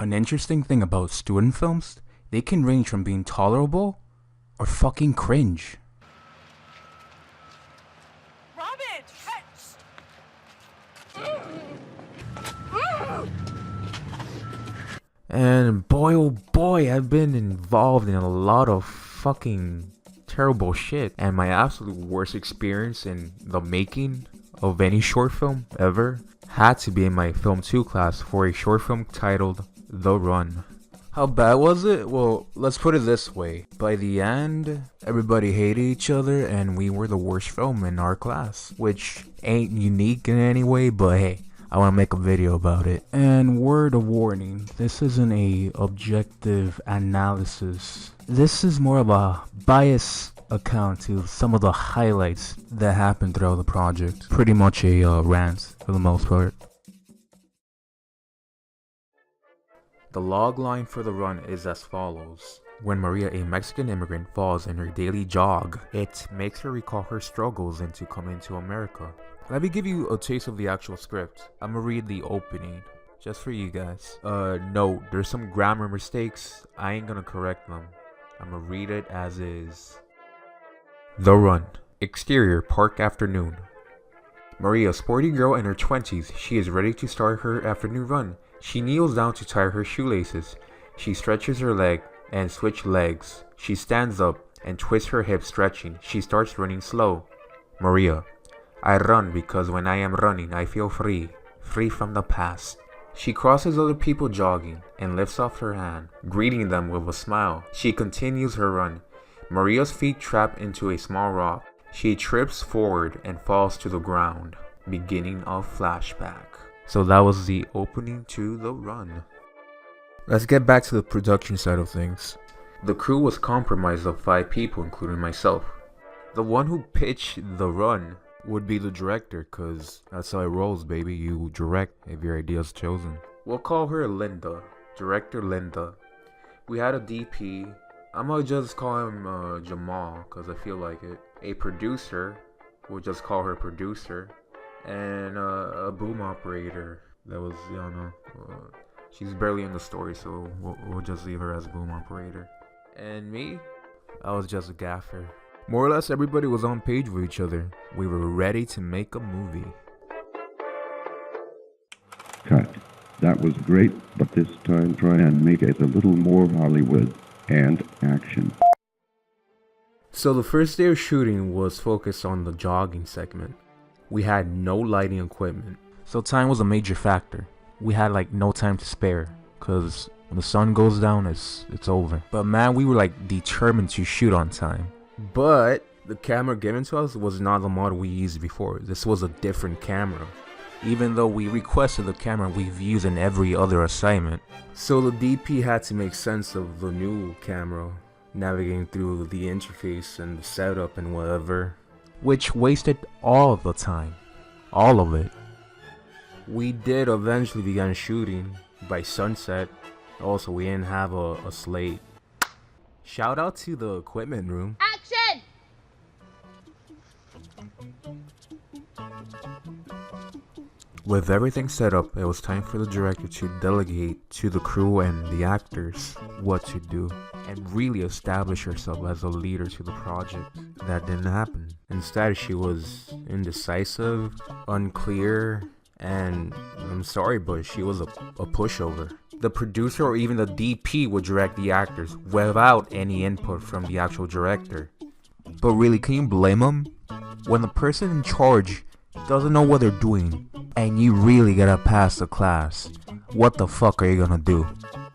An interesting thing about student films, they can range from being tolerable or fucking cringe. Robin! And boy oh boy, I've been involved in a lot of fucking terrible shit. And my absolute worst experience in the making of any short film ever had to be in my film 2 class for a short film titled The Run. How bad was it? Well, let's put it this way. By the end, everybody hated each other and we were the worst film in our class. Which ain't unique in any way, but hey, I want to make a video about it. And word of warning, this isn't a objective analysis. This is more of a bias account to some of the highlights that happened throughout the project. Pretty much a rant for the most part. The log line for The Run is as follows. When Maria, a Mexican immigrant, falls in her daily jog, it makes her recall her struggles into coming to America. Let me give you a taste of the actual script. I'm gonna read the opening, just for you guys. Note, there's some grammar mistakes. I ain't gonna correct them. I'm gonna read it as is. The Run. Exterior, park afternoon. Maria, sporty girl in her 20s. She is ready to start her afternoon run. She kneels down to tie her shoelaces. She stretches her leg and switch legs. She stands up and twists her hips, stretching. She starts running slow. Maria, I run because when I am running I feel free. Free from the past. She crosses other people jogging and lifts off her hand, greeting them with a smile. She continues her run. Maria's feet trap into a small rock. She trips forward and falls to the ground. Beginning of flashback. So that was the opening to The Run. Let's get back to the production side of things. The crew was comprised of 5 people, including myself. The one who pitched The Run would be the director, cause that's how it rolls, baby. You direct if your idea is chosen. We'll call her Linda. Director Linda. We had a DP. I'm gonna just call him Jamal, cause I feel like it. A producer. We'll just call her producer. And a boom operator that was, she's barely in the story, so we'll just leave her as boom operator. And me, I was just a gaffer. More or less everybody was on page with each other. We were ready to make a movie. Cut. That was great, but this time try and make it a little more Hollywood. And action. So the first day of shooting was focused on the jogging segment. We had no lighting equipment. So time was a major factor. We had like no time to spare, cause when the sun goes down, it's over. But man, we were like determined to shoot on time. But the camera given to us was not the model we used before. This was a different camera. Even though we requested the camera we've used in every other assignment. So the DP had to make sense of the new camera, navigating through the interface and the setup and whatever. Which wasted all of the time. All of it. We did eventually begin shooting by sunset. Also, we didn't have a slate. Shout out to the equipment room. Action! With everything set up, it was time for the director to delegate to the crew and the actors what to do and really establish herself as a leader to the project. That didn't happen. Instead, she was indecisive, unclear, and I'm sorry, but she was a pushover. The producer or even the DP would direct the actors without any input from the actual director. But really, can you blame them? When the person in charge doesn't know what they're doing, and you really gotta pass the class, what the fuck are you gonna do?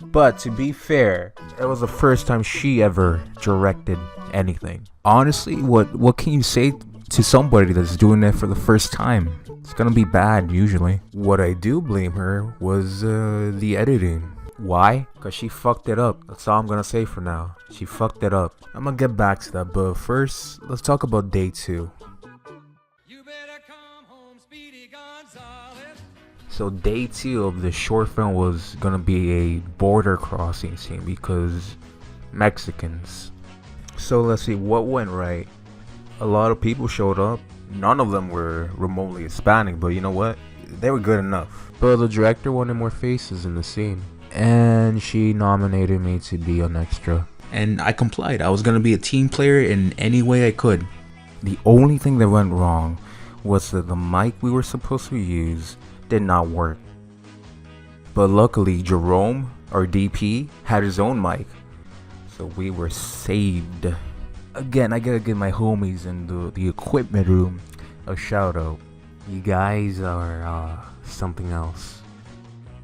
But to be fair, it was the first time she ever directed anything. Honestly, what can you say to somebody that's doing it for the first time? It's gonna be bad usually. What I do blame her was the editing. Why? Because she fucked it up. That's all I'm gonna say for now. She fucked it up. I'm gonna get back to that, but first, let's talk about day 2. So day 2 of the short film was gonna be a border crossing scene because Mexicans. So let's see what went right. A lot of people showed up. None of them were remotely Hispanic, but you know what? They were good enough. But the director wanted more faces in the scene. and she nominated me to be an extra. And I complied. I was gonna be a team player in any way I could. The only thing that went wrong was that the mic we were supposed to use did not work. But luckily, Jerome, our DP, had his own mic, so we were saved. Again, I gotta give my homies in the equipment room a shout out. You guys are something else.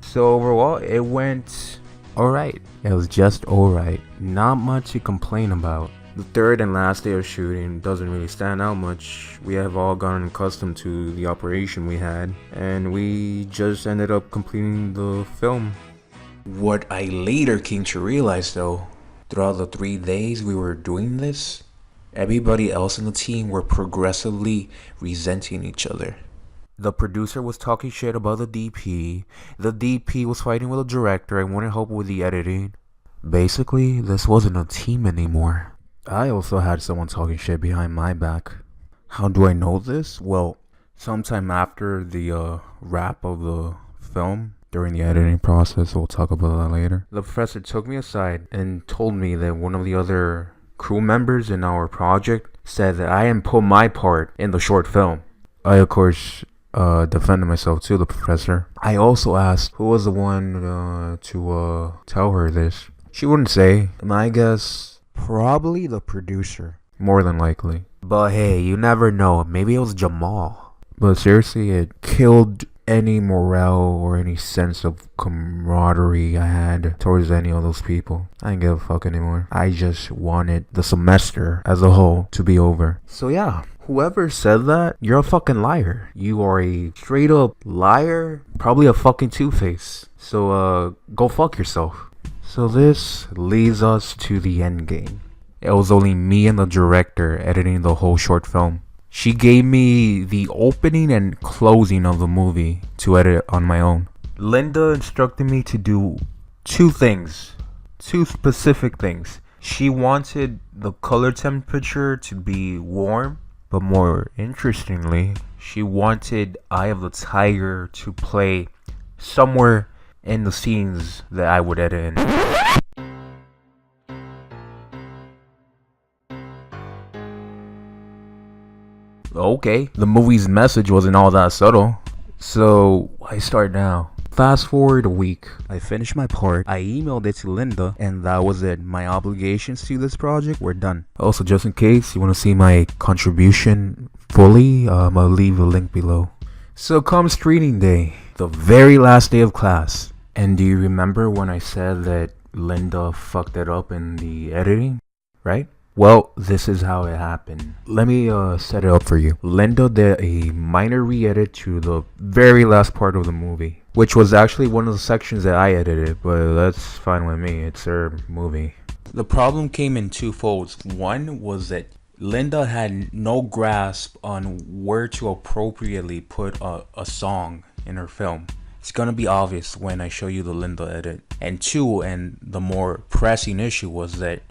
So overall, it went alright. It was just alright. Not much to complain about. The third and last day of shooting doesn't really stand out much. We have all gotten accustomed to the operation we had, and we just ended up completing the film. What I later came to realize though, throughout the 3 days we were doing this, everybody else in the team were progressively resenting each other. The producer was talking shit about the DP was fighting with the director and wouldn't help with the editing. Basically, this wasn't a team anymore. I also had someone talking shit behind my back. How do I know this? Well, sometime after the wrap of the film, during the editing process, we'll talk about that later, the professor took me aside and told me that one of the other crew members in our project said that I hadn't put my part in the short film. I, of course, defended myself to the professor. I also asked who was the one to tell her this. She wouldn't say, and I guess probably the producer, more than likely. But hey, you never know, maybe it was Jamal. But seriously, it killed any morale or any sense of camaraderie I had towards any of those people. I didn't give a fuck anymore. I just wanted the semester as a whole to be over. So yeah, whoever said that, you're a fucking liar. You are a straight up liar, probably a fucking two-face. So go fuck yourself. So this leads us to the end game. It was only me and the director editing the whole short film. She gave me the opening and closing of the movie to edit on my own. Linda instructed me to do 2 things. 2 specific things. She wanted the color temperature to be warm, but more interestingly, she wanted Eye of the Tiger to play somewhere in the scenes that I would edit in. Okay, the movie's message wasn't all that subtle. So I start now. Fast forward a week. I finished my part. I emailed it to Linda, and that was it. My obligations to this project were done. Also, just in case you want to see my contribution fully, I'll leave a link below. So comes screening day, the very last day of class. And do you remember when I said that Linda fucked it up in the editing, right? Well, this is how it happened. Let me set it up for you. Linda did a minor re-edit to the very last part of the movie, which was actually one of the sections that I edited, but that's fine with me. It's her movie. The problem came in 2 folds. One was that Linda had no grasp on where to appropriately put a song in her film. It's gonna be obvious when I show you the Linda edit. And 2, and the more pressing issue, was that,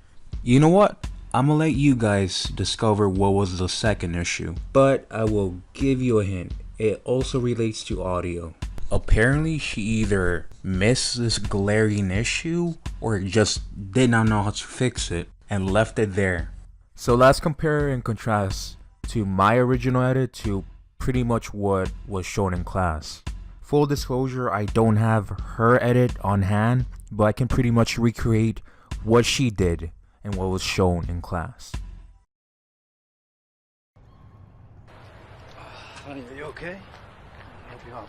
you know what? I'm gonna let you guys discover what was the second issue. But I will give you a hint. It also relates to audio. Apparently, she either missed this glaring issue or just did not know how to fix it and left it there. So let's compare and contrast to my original edit to pretty much what was shown in class. Full disclosure, I don't have her edit on hand, but I can pretty much recreate what she did and what was shown in class. Honey, are you okay? Help you out.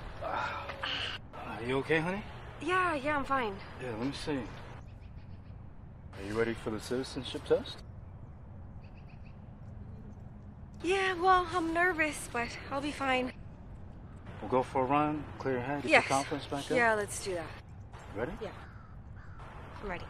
Are you okay, honey? Yeah, I'm fine. Yeah, let me see. Are you ready for the citizenship test? Yeah, well, I'm nervous, but I'll be fine. We'll go for a run, clear your head, get your confidence back up. Yeah, let's do that. Ready? Yeah. I'm ready.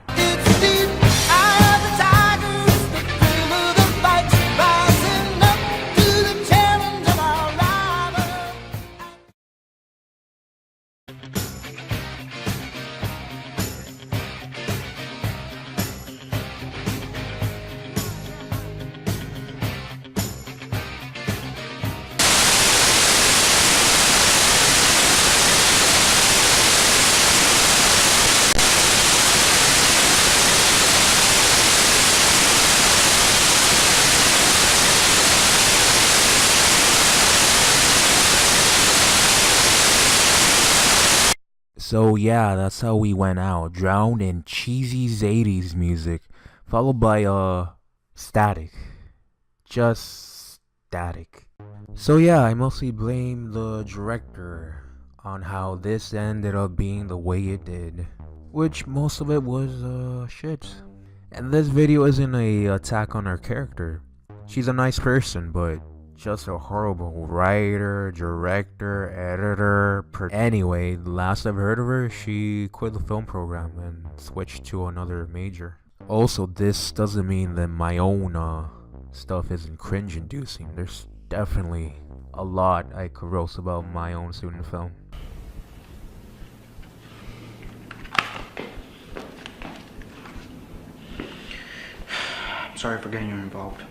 So yeah, that's how we went out, drowned in cheesy 80s music, followed by static. Just static. So yeah, I mostly blame the director on how this ended up being the way it did, which most of it was shit. And this video isn't a attack on her character. She's a nice person, but just a horrible writer, director, editor. Anyway, the last I've heard of her, she quit the film program and switched to another major. Also, this doesn't mean that my own stuff isn't cringe-inducing. There's definitely a lot I could roast about my own student film. I'm sorry for getting you involved.